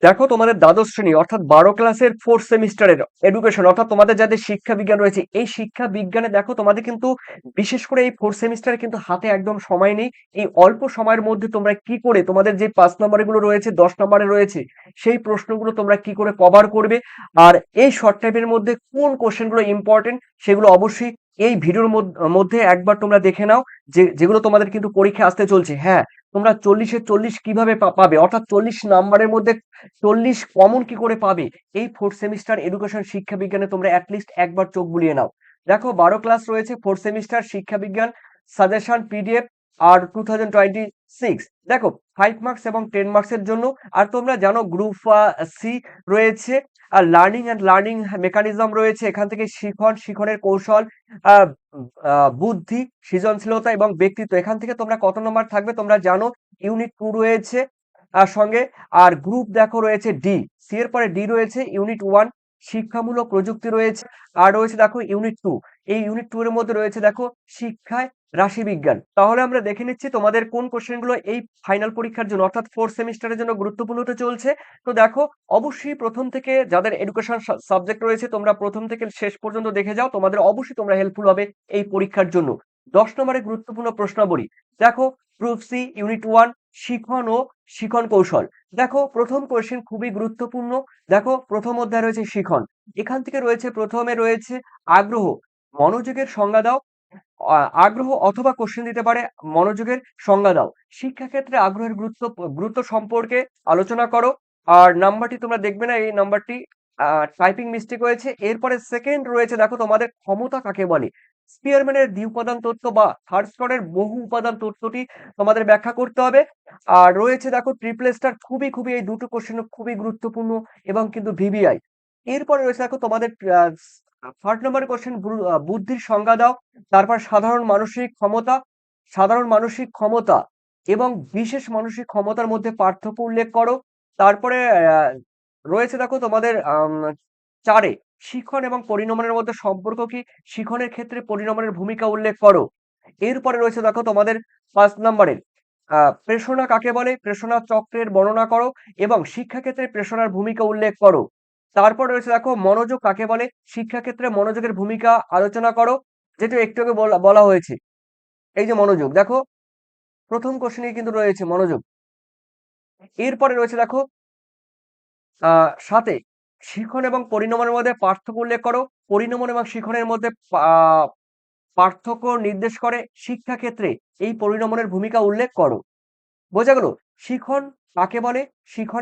দেখো তোমাদের দ্বাদশ শ্রেণী অর্থাৎ 12 ক্লাসের 4th সেমিস্টারের এডুকেশন অর্থাৎ তোমাদের যাদের শিক্ষা বিজ্ঞান রয়েছে, এই শিক্ষা বিজ্ঞানে দেখো তোমাদের কিন্তু বিশেষ করে এই 4th সেমিস্টারে কিন্তু হাতে একদম সময় নেই। এই অল্প সময়ের মধ্যে তোমরা কি করে তোমাদের যে 5 নম্বরের গুলো রয়েছে, 10 নম্বরে রয়েছে, সেই প্রশ্নগুলো তোমরা কি করে কভার করবে, আর এই শর্ট টাইমের মধ্যে কোন কোশ্চেন গুলো ইম্পর্টেন্ট সেগুলো অবশ্যই এই ভিডিওর মধ্যে একবার তোমরা দেখে নাও। যেগুলো তোমাদের কিন্তু পরীক্ষা আসতে চলছে। হ্যাঁ, তোমরা 40-এ 40 কিভাবে পাবে, অর্থাৎ 40 নাম্বারের মধ্যে 40 কমন কি করে পাবে, এই 4th সেমিস্টার এডুকেশন শিক্ষা বিজ্ঞানে তোমরা অ্যাটলিস্ট একবার চোখ বুলিয়ে নাও। দেখো 12 ক্লাস রয়েছে 4th সেমিস্টার শিক্ষা বিজ্ঞান সাজেশন পিডিএফ আর 2026। দেখো 5 মার্কস এবং 10 মার্কসের জন্য। আর তোমরা জানো গ্রুপ সি রয়েছে, আর লার্নিং মেকানিজম রয়েছে। এখান থেকে শিখনের কৌশল, আহ, বুদ্ধি, সৃজনশীলতা এবং ব্যক্তিত্ব, এখান থেকে তোমরা কত নম্বর থাকবে তোমরা জানো। ইউনিট 2 রয়েছে আর সঙ্গে। আর গ্রুপ দেখো রয়েছে ডি, সি এর পরে ডি রয়েছে ইউনিট 1 শিক্ষামূলক প্রযুক্তি রয়েছে। আর রয়েছে দেখো ইউনিট 2, এই ইউনিট 2 এর মধ্যে রয়েছে দেখো শিক্ষায় রাশিবিজ্ঞান। তাহলে আমরা দেখে নিচ্ছি তোমাদের কোন কোশ্চেন গুলো এই ফাইনাল পরীক্ষার জন্য অর্থাৎ 4th সেমিস্টারের জন্য গুরুত্বপূর্ণ হতে চলছে। তো দেখো অবশ্যই প্রথম থেকে যাদের এডুকেশন সাবজেক্ট রয়েছে তোমরা প্রথম থেকে শেষ পর্যন্ত দেখে যাও, তোমাদের অবশ্যই তোমরা হেল্পফুল হবে এই পরীক্ষার জন্য। 10 নম্বরের গুরুত্বপূর্ণ প্রশ্নাবলী। দেখো গ্রুপ সি ইউনিট 1 শিখন ও শিখন কৌশল। দেখো প্রথম কোশ্চেন খুবই গুরুত্বপূর্ণ। দেখো প্রথম অধ্যায় রয়েছে শিখন। এখান থেকে রয়েছে প্রথমে রয়েছে আগ্রহ, মনোযোগের সংজ্ঞা দাও। আগ্রহ অথবা কোশ্চেন দিতে পারে মনোযোগের সংজ্ঞা দাও। শিক্ষাক্ষেত্রে আগ্রহের গুরুত্ব সম্পর্কে আলোচনা করো। আর নাম্বারটি তোমরা দেখবে না, এই নাম্বারটি টাইপিং মিস্টেক হয়েছে। এরপরে সেকেন্ড রয়েছে দেখো তোমাদের ক্ষমতা কাকে বলে। স্পিয়ারম্যানের দ্বি উপাদান তত্ত্ব বা থার্স্টনের বহু উপাদান তত্ত্বটি তোমাদের ব্যাখ্যা করতে হবে। আর রয়েছে দেখো ট্রিপল স্টার, খুবই খুবই এই দুটো কোশ্চেন খুবই গুরুত্বপূর্ণ এবং কিন্তু ভিভিআই। এরপরে রয়েছে দেখো তোমাদের থার্ড নম্বর কোশ্চেন, বুদ্ধির সংজ্ঞা দাও। তারপর সাধারণ মানসিক ক্ষমতা এবং বিশেষ মানসিক ক্ষমতার মধ্যে পার্থক্য উল্লেখ করো। তারপরে রয়েছে দেখো তোমাদের 4-এ শিখন এবং পরিণমনের মধ্যে সম্পর্ক কি, শিখনের ক্ষেত্রে পরিণমনের ভূমিকা উল্লেখ করো। এরপরে রয়েছে দেখো তোমাদের 5 নম্বরের প্রেষণা কাকে বলে, প্রেষণা চক্রের বর্ণনা করো এবং শিক্ষাক্ষেত্রে প্রেষণার ভূমিকা উল্লেখ করো। তারপর রয়েছে দেখো মনোযোগ কাকে বলে, শিক্ষাক্ষেত্রে মনোযোগের ভূমিকা আলোচনা করো, যেটা একটু আগে বলা বলা হয়েছে। এই যে মনোযোগ, দেখো প্রথম কোশ্চেনে কিন্তু রয়েছে মনোযোগ। এরপরে রয়েছে দেখো 7-এ শিখন এবং পরিণমনের মধ্যে পার্থক্য উল্লেখ করো। পরিণমন এবং শিখনের মধ্যে পার্থক্য নির্দেশ করে শিক্ষাক্ষেত্রে এই পরিণমনের ভূমিকা উল্লেখ করো। বোঝা গেল? শিখন কাকে বলে, শিখন